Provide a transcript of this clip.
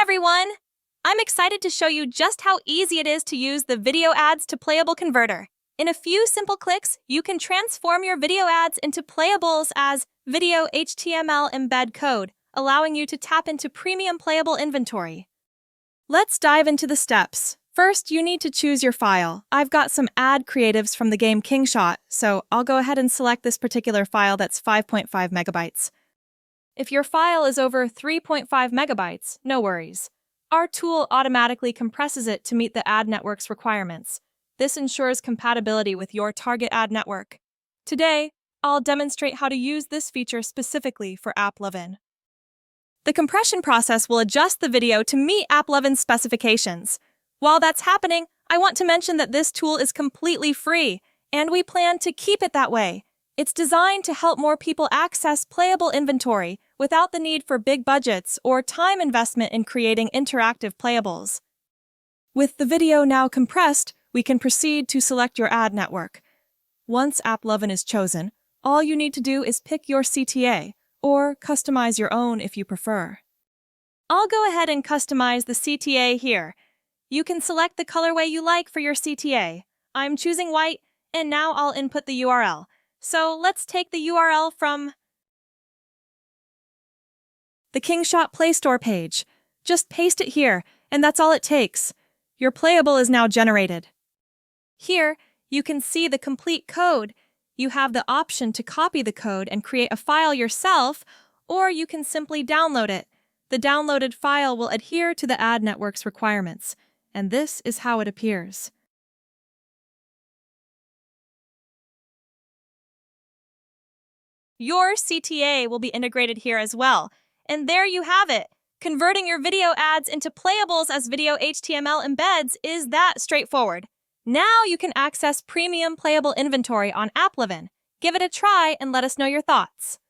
everyone! I'm excited to show you just how easy it is to use the Video Ads to Playable converter. In a few simple clicks, you can transform your video ads into playables as video HTML embed code, allowing you to tap into premium playable inventory. Let's dive into the steps. First, you need to choose your file. I've got some ad creatives from the game Kingshot, so I'll go ahead and select this particular file that's 5.5 megabytes. If your file is over 3.5 megabytes, no worries. Our tool automatically compresses it to meet the ad network's requirements. This ensures compatibility with your target ad network. Today, I'll demonstrate how to use this feature specifically for AppLovin. The compression process will adjust the video to meet AppLovin's specifications. While that's happening, I want to mention that this tool is completely free, and we plan to keep it that way. It's designed to help more people access playable inventory without the need for big budgets or time investment in creating interactive playables. With the video now compressed, we can proceed to select your ad network. Once AppLovin is chosen, all you need to do is pick your CTA, or customize your own if you prefer. I'll go ahead and customize the CTA here. You can select the colorway you like for your CTA. I'm choosing white, and now I'll input the URL. So let's take the URL from the Kingshot Play Store page. Just paste it here, and that's all it takes. Your playable is now generated. Here, you can see the complete code. You have the option to copy the code and create a file yourself, or you can simply download it. The downloaded file will adhere to the ad network's requirements, and this is how it appears. Your CTA will be integrated here as well. And there you have it. Converting your video ads into playables as video HTML embeds is that straightforward. Now you can access premium playable inventory on AppLovin. Give it a try and let us know your thoughts.